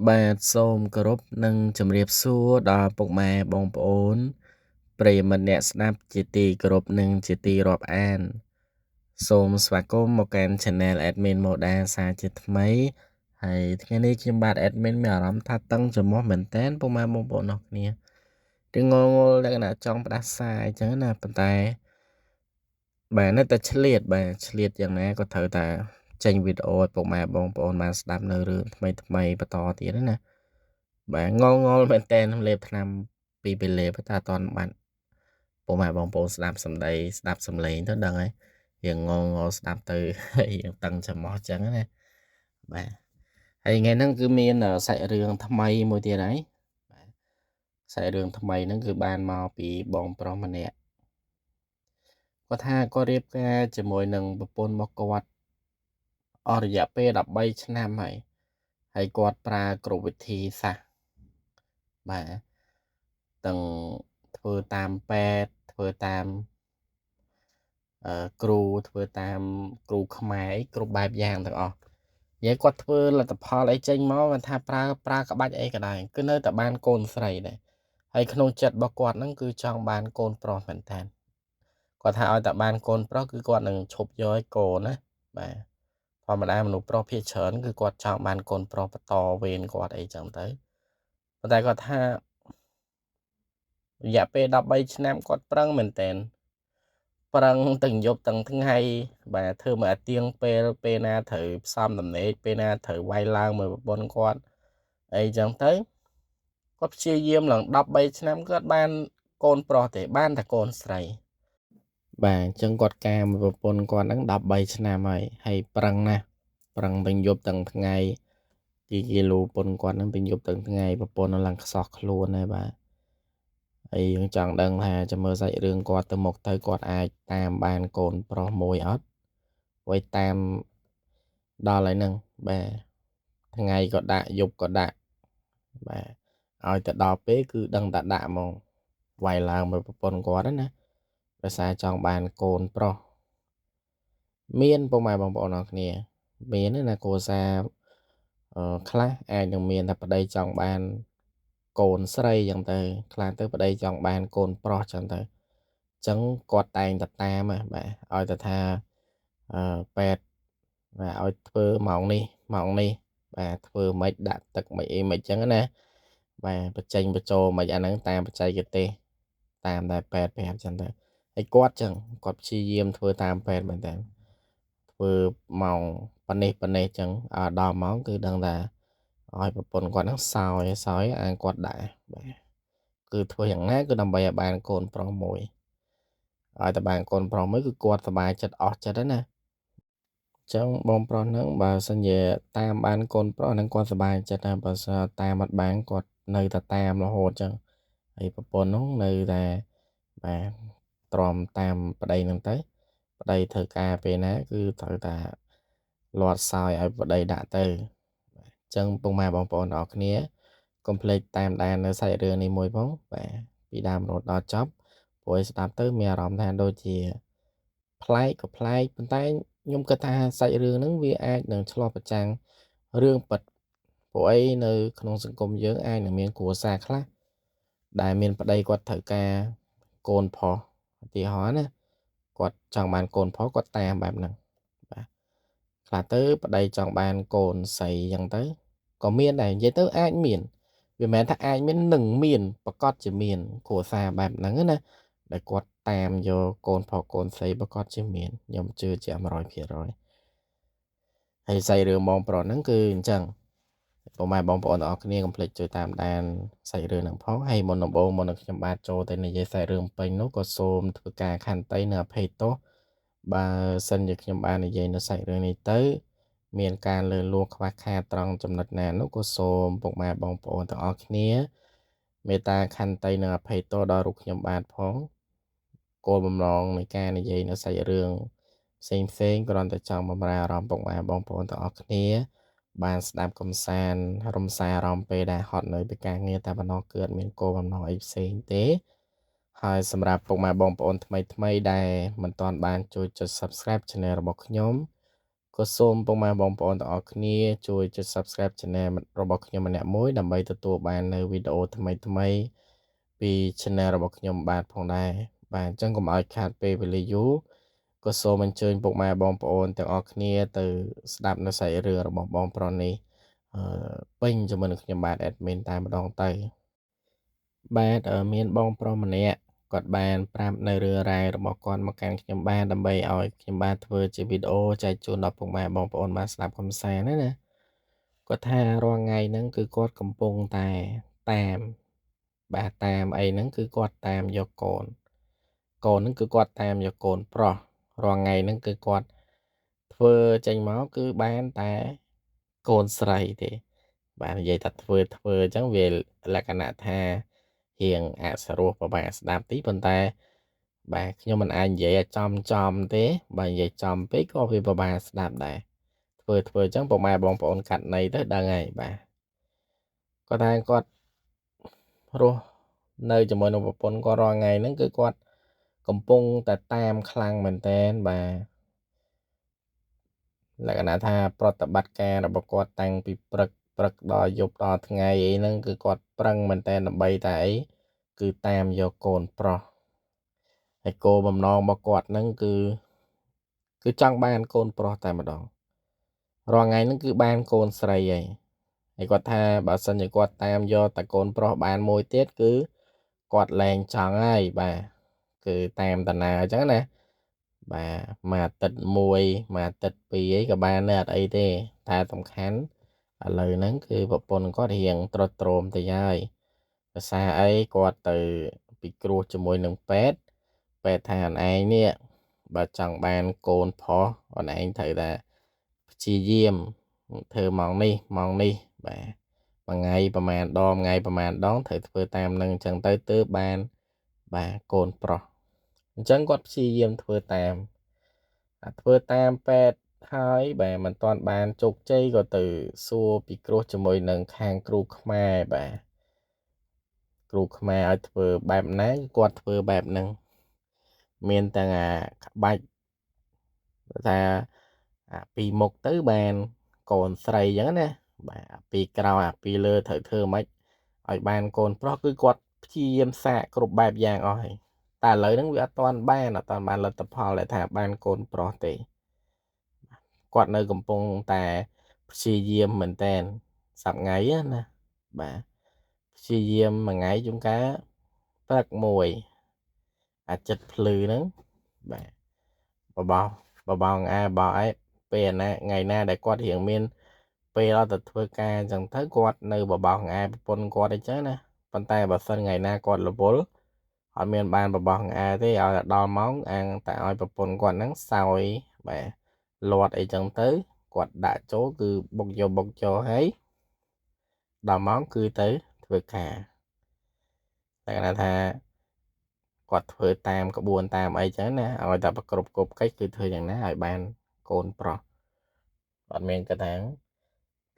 បាទសូមគោរពនិងជម្រាបសួរដល់ពុកម៉ែបងប្អូនប្រិយមិត្តអ្នកស្ដាប់ជាទីគោរពនិងជាទីរាប់អានសូមស្វាគមន៍មកកាន់ Channel Admin Moda សាជាថ្មីហើយថ្ងៃនេះខ្ញុំបាទ Admin មានអារម្មណ៍ថាតឹងច្រមុះមែនតើពុកម៉ែបងប្អូនអរគ្នាឬងល់លក្ខណៈចង់ផ្ដាសាយអញ្ចឹងណាប៉ុន្តែបាទនៅតែឆ្លៀតយ៉ាងណាក៏ត្រូវតែចេញវីដេអូឲ្យពុកម៉ែបងប្អូនបានស្ដាប់នៅរឿងថ្មីបន្តទៀតណាបាទងល់មែនតើលេបថ្នាំពីពេលលេបតែអត់ទាន់បានពុកម៉ែបងប្អូនស្ដាប់សម្ដីស្ដាប់សំឡេងទៅដឹងហើយយើងងល់ស្ដាប់ទៅយើងតឹងច្រមុះអញ្ចឹងណាបាទហើយថ្ងៃហ្នឹងគឺមានសាច់រឿងថ្មីមួយទៀតហើយបាទសាច់រឿងថ្មីហ្នឹងគឺបានមកពីបងប្រុសម្នាក់គាត់ថាគាត់រៀបការជាមួយនឹងប្រពន្ធរបស់គាត់អស់រយៈពេល13ឆ្នាំហើយគាត់ប្រើគ្រប់វិធីសាស្ត្របាទទាំងធ្វើតាមពេទ្យធ្វើតាមគ្រូធ្វើតាមគ្រូខ្មែរគ្រប់បែបយ៉ាងទាំងអស់និយាយគាត់ធ្វើលទ្ធផលអីចេញមកគាត់ថាប្រើក្បាច់អីក៏ដោយគឺនៅតែបានកូនស្រីដែរហើយក្នុងចិត្តរបស់គាត់ហ្នឹងគឺចង់បានកូនប្រុសមែនតើគាត់ថាឲ្យតែបានកូនប្រុសគឺគាត់នឹងឈប់យកឲ្យកូនណាបាទធម្មតាមនុស្សប្រុសភាគច្រើនគឺគាត់ចង់បានកូនប្រុសបន្តវេនគាត់អីចឹងទៅប៉ុន្តែគាត់ថារយៈពេល13ឆ្នាំគាត់ប្រឹងមែនតើប្រឹងទាំងយប់ទាំងថ្ងៃបាទធ្វើមកអាទៀងពេលណាត្រូវផ្សំដំណេកពេលណាត្រូវវាយឡើងមើលប្រពន្ធគាត់អីចឹងទៅគាត់ព្យាយាមឡើង13ឆ្នាំគាត់បានកូនប្រុសទេបានតែកូនស្រីបាទអញ្ចឹងគាត់ការមួយប្រពន្ធគាត់ហ្នឹង13ឆ្នាំហើយប្រឹងណាស់ប្រឹងទាំងយប់ទាំងថ្ងៃគេលូប្រពន្ធគាត់ហ្នឹងទាំងយប់ទាំងថ្ងៃប្រពន្ធnóឡើងខ្សោះខ្លួនហើយបាទហើយយើងចង់ដឹងថាចាំមើលសាច់រឿងគាត់ទៅមុខទៅគាត់អាចតាមបានកូនប្រុសមួយអត់ហើយតាមដល់ហើយហ្នឹងបាទថ្ងៃក៏ដាក់យប់ក៏ដាក់បាទឲ្យទៅដល់ពេលគឺដឹងតែដាក់ហ្មងវាយឡើងមើលប្រពន្ធគាត់ណាដោយសារចង់បានកូនប្រុសមានពុកម៉ែបងប្អូនអរគ្នាមានណាគ្រួសារខ្លះអាចនឹងមានតែប្តីចង់បានកូនស្រីចឹងទៅខ្លះទៅប្តីចង់បានកូនប្រុសចឹងទៅចឹងគាត់តែងតែតាមបាទឲ្យតែថាពេទ្យបាទឲ្យធ្វើម៉ោងនេះបាទធ្វើមិនដាក់ទឹកមិនអីមិនចឹងណាបាទបញ្ចេញបញ្ចូលមិនអាហ្នឹងតាមបច្ចេកទេសតាមដែលពេទ្យប្រាប់ចឹងទៅហើយគាត់ចឹងគាត់ព្យាយាមធ្វើតាមពេទ្យមែនតើធ្វើម៉ោងប៉ុណ្នេះចឹងដល់ម៉ោងគឺដឹងថាឲ្យប្រពន្ធគាត់ហ្នឹងសោយអាគាត់ដាក់បាទគឺធ្វើយ៉ាងណាគឺដើម្បីឲ្យបានកូនប្រុសមួយឲ្យតែបានកូនប្រុសមួយគឺគាត់សប្បាយចិត្តអស់ចិត្តហើយណាចឹងបងប្រុសហ្នឹងបើសិនជាតាមបានកូនប្រុសហ្នឹងគាត់សប្បាយចិត្តហើយបើសិនតាមអត់បានគាត់នៅតែតាមរហូតចឹងហើយប្រពន្ធហ្នឹងនៅតែបាទទ្រាំតាមប្តីហ្នឹងទៅប្តីធ្វើការពេលណាគឺត្រូវតែលាត់សោយឲ្យប្តីដាក់ទៅចឹងពុកម៉ែបងប្អូនអរគ្នាកុំភ្លេចតាមដាននៅសាច់រឿងនេះមួយផងបាទពីដើមរហូតដល់ចប់ព្រោះឲ្យស្ដាប់ទៅមានអារម្មណ៍ថាដូចជាប្លែកក៏ប្លែកប៉ុន្តែខ្ញុំគិតថាសាច់រឿងហ្នឹងវាអាចនឹងឆ្លុះប្រចាំងរឿងពិតព្រោះអីនៅក្នុងសង្គមយើងអាចនឹងមានគ្រួសារខ្លះដែលមានប្តីគាត់ត្រូវការកូនប្រុសឧទាហរណ៍ណាគាត់ចង់បានកូនប្រុសគាត់តាមបែបហ្នឹងបាទខ្លះទៅប្តីចង់បានកូនស្រីអញ្ចឹងទៅក៏មានដែរនិយាយទៅអាចមានវាមិនមែនថាអាចមាននឹងមានប្រកាសជាមានគ្រួសារបែបហ្នឹងណាដែលគាត់តាមយកកូនប្រុសកូនស្រីប្រកាសជាមានខ្ញុំជឿជាក់100%ហើយសាច់រឿងបងប្រុសហ្នឹងគឺអញ្ចឹងពុកម៉ែបងប្អូនទាំងអស់គ្នាកុំភ្លេចជួយតាមដានសាច់រឿងហ្នឹងផងហើយមុនដំបូងមុននឹងខ្ញុំបាទចូលទៅនិយាយសាច់រឿងពេញនោះក៏សូមធ្វើការខន្តីនិងអភ័យទោសបើសិនជាខ្ញុំបាននិយាយនៅសាច់រឿងនេះទៅមានការលើសលួសខ្វះខាតត្រង់ចំណុចណានោះក៏សូមពុកម៉ែបងប្អូនទាំងអស់គ្នាមេត្តាខន្តីនិងអភ័យទោសដល់រូបខ្ញុំបាទផងគោលបំណងនៃការនិយាយនៅសាច់រឿងផ្សេងគ្រាន់តែចង់បម្រើអារម្មណ៍ពុកម៉ែបងប្អូនទាំងអស់គ្នាបានស្ដាប់កំសាន្តរំសាយអារម្មណ៍ពេលដែលហត់នៅពីការងារតែប៉ុណ្ណោះគឺអត់មានគោលបំណងអីផ្សេងទេហើយសម្រាប់ពុកម៉ែបងប្អូនថ្មីដែលមិនទាន់បានជួយចុច Subscribe Channel របស់ខ្ញុំ ក៏សូមពុកម៉ែបងប្អូនទាំងអស់គ្នាជួយចុច Subscribe Channel របស់ខ្ញុំម្នាក់មួយដើម្បីទទួលបាននៅវីដេអូថ្មីៗពី Channel របស់ខ្ញុំបាទផងដែរបាទអញ្ចឹងកុំឲ្យខាតពេលវេលាយូរក៏សូមអញ្ជើញពុកម៉ែបងប្អូនទាំងអស់គ្នាទៅស្ដាប់នៅសាច់រឿងរបស់បងប្រុសនេះពេញជាមួយនឹងខ្ញុំបាទ Admin តែម្ដងទៅបាទមានបងប្រុសម្នាក់គាត់បានប្រាប់នៅរឿងរ៉ាវរបស់គាត់មកកាន់ខ្ញុំបានដើម្បីឲ្យខ្ញុំបានធ្វើជាវីដេអូចែកជូនដល់ពុកម៉ែបងប្អូនបានស្ដាប់កំសាន្តណាគាត់ថារាល់ថ្ងៃហ្នឹងគឺគាត់កំពុងតែតាមបាទតាមអីហ្នឹងគឺគាត់តាមយកកូនហ្នឹងគឺគាត់តាមយកកូនប្រុសរាល់ថ្ងៃហ្នឹងគឺគាត់ធ្វើចេញមកគឺបានតែកូនស្រីទេបាទនិយាយថាធ្វើអញ្ចឹងវាលក្ខណៈថារៀងអសរោះប្រហែលស្ដាប់ទីប៉ុន្តែបាទខ្ញុំមិនអាចនិយាយឲ្យចំទេបើនិយាយចំពេកក៏វាប្រហែលស្ដាប់ដែរធ្វើអញ្ចឹងពុកម៉ែបងប្អូនកាត់ន័យទៅដឹងហើយបាទគាត់ថាគាត់រស់នៅជាមួយនឹងប្រពន្ធគាត់រាល់ថ្ងៃហ្នឹងគឺគាត់កំពុងតែតាមខ្លាំងមែនតើបាទលក្ខណៈថាប្រតិបត្តិការរបស់គាត់តាំងពីព្រឹកដល់យប់ដល់ថ្ងៃអីហ្នឹងគឺគាត់ប្រឹងមែនតើដើម្បីតែអីគឺតាមយកកូនប្រុសហើយគោលបំណងរបស់គាត់ហ្នឹងគឺចង់បានកូនប្រុសតែម្ដងរាល់ថ្ងៃហ្នឹងគឺបានកូនស្រីហើយគាត់ថាបើសិនជាគាត់តាមយកតែកូនប្រុសបានមួយទៀតគឺគាត់លែងចង់ហើយបាទគឺតាមតាណាអញ្ចឹងណាបាទមួយអាទិត្យមួយអាទិត្យពីរអីក៏បានដែរអត់អីទេតែសំខាន់ឥឡូវហ្នឹងគឺប្រពន្ធគាត់រៀងត្រុតត្រោមទៅហើយភាសាអីគាត់ទៅពិគ្រោះជាមួយនឹងពេទ្យថាអនឯងនេះបើចង់បានកូនប្រុសអនឯងត្រូវតែព្យាយាមធ្វើម៉ោងនេះបាទមួយថ្ងៃប្រហែលដងត្រូវធ្វើតាមនឹងអញ្ចឹងទៅទើបបានបាទកូនប្រុសអញ្ចឹងគាត់ព្យាយាមធ្វើតាមពេទ្យហើយបាទមិនទាន់បានជោគជ័យក៏ទៅសួរពិគ្រោះជាមួយនឹងខាងគ្រូខ្មែរបាទគ្រូខ្មែរឲ្យធ្វើបែបណាគាត់ធ្វើបែបហ្នឹងមានទាំងក្បាច់ថាពីមុខទៅបានកូនស្រីអញ្ចឹងណាបាទពីក្រោយពីលើត្រូវធ្វើម៉េចឲ្យបានកូនប្រុសគឺគាត់ព្យាយាមសាកគ្រប់បែបយ៉ាងអស់ហើយតែឥឡូវហ្នឹងវាអត់ទាន់បានលទ្ធផលដែលថាបានកូនប្រុសទេគាត់នៅកំពុងតែព្យាយាមមែនតែនសប្ងៃណាបាទព្យាយាមមួយថ្ងៃជួនកាលព្រឹកមួយអាចិតភ្លឺហ្នឹងបាទបបោងពេលណាថ្ងៃណាដែលគាត់រៀងមានពេលអត់ទៅធ្វើការអញ្ចឹងទៅគាត់នៅបបោសប្រពន្ធគាត់អញ្ចឹងណាប៉ុន្តែបើសិនថ្ងៃណាគាត់រវល់អត់មានបានបបោសទេឲ្យដល់ម៉ោងអាងតែឲ្យប្រពន្ធគាត់ហ្នឹងសោយបាទលាត់អីចឹងទៅគាត់ដាក់ចូលគឺបុកយកហើយដល់ម៉ោងគឺទៅធ្វើការតែគាត់ថាគាត់ធ្វើតាមក្បួនតាមអីចឹងណាឲ្យតែប្រគ្រប់កិច្ចគឺធ្វើយ៉ាងណាឲ្យបានកូនប្រុសអត់មានគាត់ថា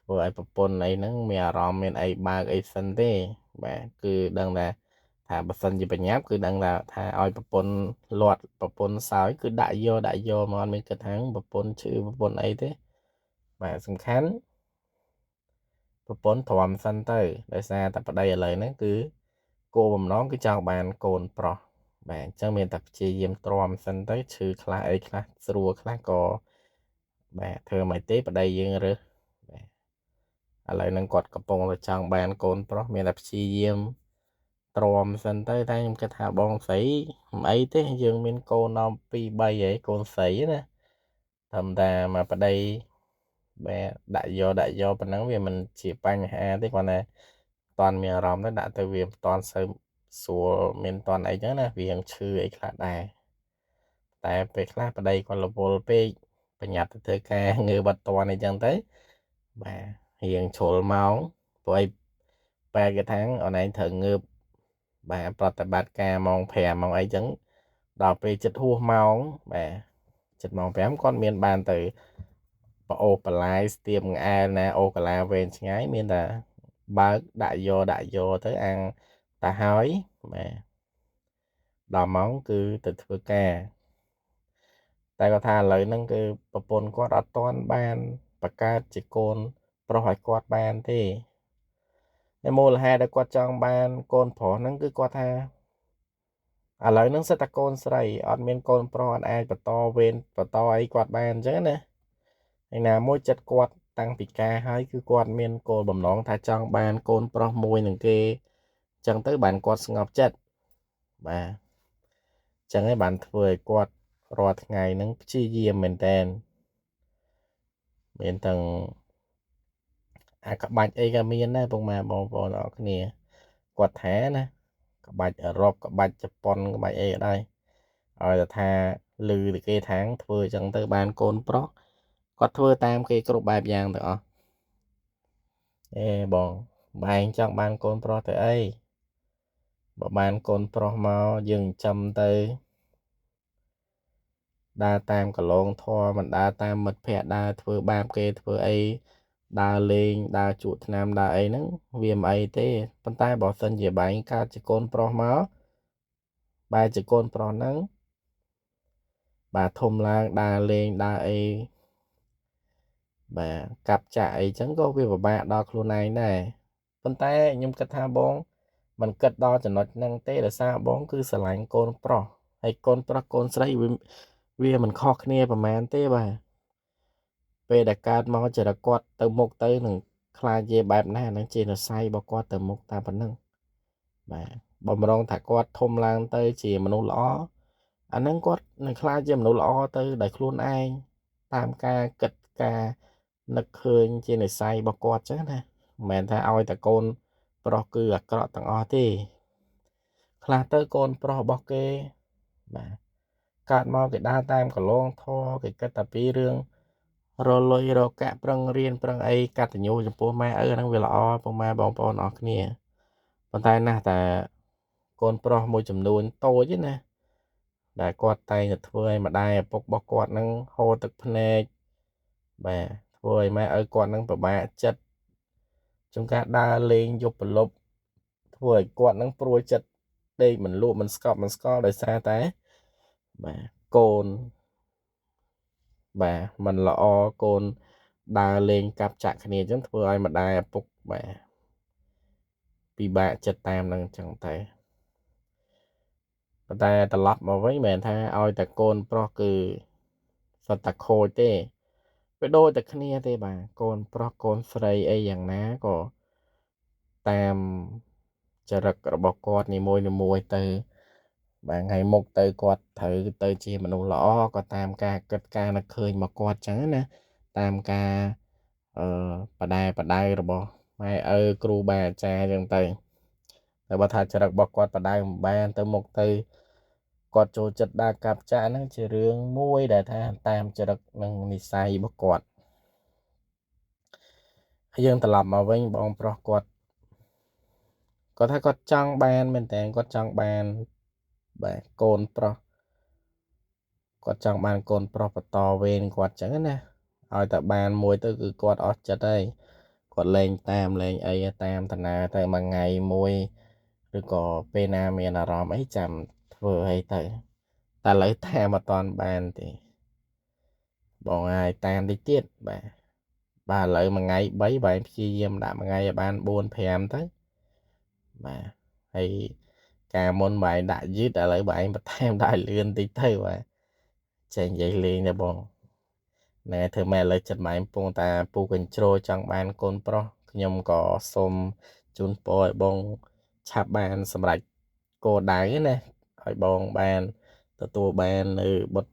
ធ្វើឲ្យប្រពន្ធអីហ្នឹងមានអារម្មណ៍មានអីបើកអីសិនទេបាទគឺដឹងថាបើសិនជាបញ្ញាប់គឺដឹងថាឲ្យប្រពន្ធលាត់ប្រពន្ធសោយគឺដាក់យកមកអត់មានគិតថាប្រពន្ធឈឺប្រពន្ធអីទេបាទសំខាន់ប្រពន្ធទ្រាំសិនទៅដោយសារតែប្តីឥឡូវហ្នឹងគឺគោលបំណងគឺចង់បានកូនប្រុសបាទអញ្ចឹងមានតែព្យាយាមទ្រាំសិនទៅឈឺខ្លះអីខ្លះស្រួលខ្លះក៏បាទធ្វើមិនទេប្តីយើងរើសបាទឥឡូវហ្នឹងគាត់កំពុងតែចង់បានកូនប្រុសមានតែព្យាយាមទ្រាំសិនទៅតែខ្ញុំគិតថាបងស្រីមិនអីទេយើងមានកូនដល់2 3ហើយកូនស្រីណាធម្មតាមកប្តីបាទដាក់យកប៉ុណ្ណឹងវាមិនជាបញ្ហាទេគាត់ណាតន់មានអារម្មណ៍ទៅដាក់ទៅវាមិនតន់សូវស្រួលមានតន់អីចឹងណាវាឈឺអីខ្លះដែរតែពេលខ្លះប្តីគាត់រវល់ពេកប្រញាប់ទៅធ្វើការងើបអត់តន់អីចឹងទៅបាទរៀងជ្រុលម៉ោងព្រោះអីបែរគេថាអូនឯងត្រូវងើបបាទប្រតិបត្តិការម៉ោង5ម៉ោងអីចឹងដល់ពេលចិត្តហួសម៉ោងបាទចិត្តម៉ោង5គាត់មានបានទៅប្អូសបន្លាយស្ទាបងអែលណាអូកាឡាវែងឆ្ងាយមានតែបើកដាក់យកទៅអាំងតាហើយបាទដល់ម៉ោងគឺទៅធ្វើការ តែគាត់ថាឥឡូវហ្នឹងគឺប្រពន្ធគាត់អត់ទាន់បានបង្កើតជាកូនប្រុសឲ្យគាត់បានទេតែមូលហេតុដែលគាត់ចង់បានកូនប្រុសហ្នឹងគឺគាត់ថាឥឡូវហ្នឹងសិតតែកូនស្រីអត់មានកូនប្រុសអត់អាចបន្តវេនបន្តអីគាត់បានអញ្ចឹងណាឯណាមួយចិត្តគាត់តាំងពីការហើយគឺគាត់មានគោលបំណងថាចង់បានកូនប្រុសមួយនឹងគេអញ្ចឹងទៅបានគាត់ស្ងប់ចិត្តបាទអញ្ចឹងឯងបានធ្វើឲ្យគាត់រាល់ថ្ងៃហ្នឹងព្យាយាមមែនតែនមានទាំងអាក្បាច់អីក៏មានដែរពុកម៉ែបងប្អូនអរគ្នាគាត់ថាណាក្បាច់អឺរ៉ុបក្បាច់ជប៉ុនក្បាច់អីក៏ដោយឲ្យតែថាឮតែគេថាងធ្វើអញ្ចឹងទៅបានកូនប្រុសគាត់ធ្វើតាមគេគ្រប់បែបយ៉ាងទាំងអស់អេបងបែងចង់បានកូនប្រុសទៅអីបើបានកូនប្រុសមកយើងចាំទៅដើរតាមកលងធម៌មិនដើរតាមមិត្តភ័ក្តិដើរធ្វើបាបគេធ្វើអីដើរលេងដើរជក់ថ្នាំដើរអីហ្នឹងវាមិនអីទេប៉ុន្តែបើសិនជាបែងកើតជាកូនប្រុសមកបែរជាកូនប្រុសហ្នឹងបាទធំឡើងដើរលេងដើរអីបាទកាប់ចាក់អីចឹងក៏វាពិបាកដល់ខ្លួនឯងដែរប៉ុន្តែខ្ញុំគិតថាបងមិនគិតដល់ចំណុចហ្នឹងទេដោយសារបងគឺស្រឡាញ់កូនប្រុសហើយកូនប្រុសកូនស្រីវាមិនខុសគ្នាប្រហែលទេបាទពេលដែលកើតមកចរិតគាត់ទៅមុខទៅនឹងខ្លាចជាបែបណាហ្នឹងជានិស្ស័យរបស់គាត់ទៅមុខតាមប៉ុណ្ណឹងបាទបំរុងថាគាត់ធំឡើងទៅជាមនុស្សល្អអាហ្នឹងគាត់នឹងខ្លាចជាមនុស្សល្អទៅដោយខ្លួនឯងតាមការគិតការនឹកឃើញជានិស្ស័យរបស់គាត់ចឹងណាមិនមែនថាឲ្យតែកូនប្រុសគឺអាក្រក់ទាំងអស់ទេខ្លះទៅកូនប្រុសរបស់គេបាទកើតមកគេដើរតាមកលងធរគេគិតតែពីរឿងរលុយរកកាក់ប្រឹងរៀនប្រឹងអីកតញ្ញូចំពោះម៉ែឪហ្នឹងវាល្អពុកម៉ែបងប្អូនអរគ្នាប៉ុន្តែណាស់តែកូនប្រុសមួយចំនួនតូចណាដែលគាត់តែងតែធ្វើឲ្យម្ដាយឪពុករបស់គាត់ហ្នឹងហូរទឹកភ្នែកបាទធ្វើឲ្យម៉ែឪគាត់ហ្នឹងពិបាកចិត្តជួនកាលដើរលេងយប់ប្រលប់ធ្វើឲ្យគាត់ហ្នឹងព្រួយចិត្តដេកមិនលក់មិនស្កប់មិនស្កល់ដោយសារតែបាទកូនបាទมันល្អកូនដើរលេងកាប់ចាក់គ្នាអញ្ចឹងធ្វើឲ្យម្ដាយឪពុកបាទពិបាកចិត្តតាមនឹងអញ្ចឹងតែប៉ុន្តែត្រឡប់មកវិញមិនមែនថាឲ្យតែកូនប្រុសគឺសុទ្ធតែខូចទេវាដូចតែគ្នាទេបាទកូនប្រុសកូនស្រីអីយ៉ាងណាក៏តាមចរិតរបស់គាត់នីមួយទៅបាទថ្ងៃមុខទៅគាត់ត្រូវទៅជាមនុស្សល្អក៏តាមការគិតការនឹកឃើញមកគាត់ចឹងណាតាមការបដៅរបស់ម៉ែឪគ្រូបាអាចារ្យចឹងទៅតែបើថាចរិតរបស់គាត់បដៅមិនបានទៅមុខទៅគាត់ចូលចិត្តដើរកាប់ចាក់ហ្នឹងជារឿងមួយដែលថាតាមចរិតនិងនិស្ស័យរបស់គាត់ហើយយើងត្រឡប់មកវិញបងប្រុសគាត់គាត់ថាគាត់ចង់បានមែនតើគាត់ចង់បានបាទកូនប្រុសគាត់ចង់បានកូនប្រុសបន្តវេនគាត់ចឹងណាឲ្យតែបានមួយទៅគឺគាត់អស់ចិត្តហើយគាត់លេងតាមលេងអីតាមតាណាទៅមួយថ្ងៃមួយឬក៏ពេលណាមានអារម្មណ៍អីចាំធ្វើអីទៅតែឥឡូវតាមអត់តាន់បានទេបងហើយតាមតិចទៀតបាទឥឡូវមួយថ្ងៃ3បែរព្យាយាមដាក់មួយថ្ងៃឲ្យបាន4 5ទៅបាទហើយការមុនបែរដាក់យឺតឥឡូវបែរបន្ថែមដាក់លឿនតិចទៅបាទចេះនិយាយលេងដែរបងណែធ្វើម៉ែឥឡូវចិត្តម៉ែកំពុងតាពូកញ្ជ្រោចង់បានកូនប្រុសខ្ញុំក៏សូមជូនពរឲ្យបងឆាប់បានសម្រេចគោលដៅណាឲ្យបងបានទទួលបាននៅបុត្រ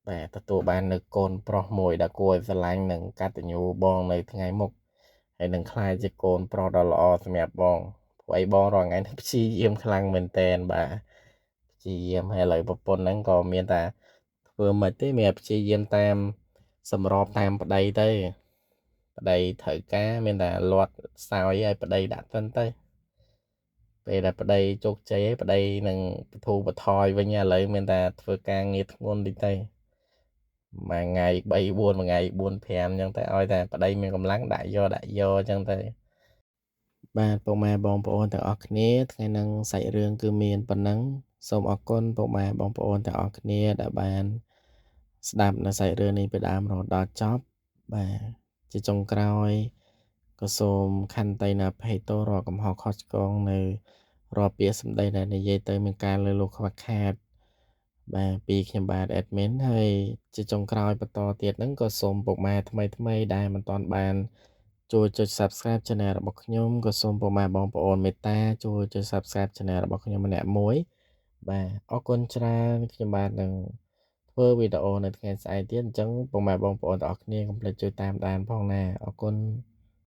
បាទទទួលបាននៅកូនប្រុសមួយដែលគួរឲ្យស្រឡាញ់និងកតញ្ញូបងនៅថ្ងៃមុខហើយនឹងក្លាយជាកូនប្រុសដ៏ល្អសម្រាប់បងព្រោះអីបងរាល់ថ្ងៃនេះព្យាយាមខ្លាំងមែនតែនបាទព្យាយាមហើយឥឡូវប្រពន្ធហ្នឹងក៏មានតែធ្វើមិនទេមានព្យាយាមតាមសម្របតាមប្តីទៅប្តីត្រូវការមានតែលាត់សោយឲ្យប្តីដាក់តិនទៅពេលដែលប្តីជោគជ័យហើយប្តីនឹងបធូរបថយវិញឥឡូវមានតែធ្វើការងារធ្ងន់តិចទៅមួយថ្ងៃ3 4មួយថ្ងៃ4 5អញ្ចឹងទៅឲ្យតែប្តីមានកម្លាំងដាក់យកអញ្ចឹងទៅបាទពុកម៉ែបងប្អូនទាំងអស់គ្នាថ្ងៃហ្នឹងសាច់រឿងគឺមានប៉ុណ្ណឹងសូមអរគុណពុកម៉ែបងប្អូនទាំងអស់គ្នាដែលបាន ស្ដាប់នៅសាច់រឿងនេះពីដើមរហូតដល់ចប់បាទជាចុងក្រោយក៏សូមខន្តីនៅអភ័យទោសរាល់កំហុសខុសឆ្គងនៅរាល់ពាក្យសម្ដីដែលនិយាយទៅមានការលើសលួសខ្វះខាតបាទពីខ្ញុំបាទ admin ហើយជាចុងក្រោយបន្តទៀតហ្នឹងក៏សូមពុកម៉ែថ្មីដែលមិនទាន់បានជួយចុច Subscribe Channel របស់ខ្ញុំក៏សូមពុកម៉ែបងប្អូនមេត្តាជួយចុច Subscribe Channel របស់ខ្ញុំម្នាក់មួយបាទអរគុណច្រើនខ្ញុំបាទនឹងធ្វើវីដេអូនៅថ្ងៃស្អែកទៀតអញ្ចឹងពុកម៉ែបងប្អូនទាំងអស់គ្នាកុំភ្លេចជួយតាមដានផងណាអរគុណ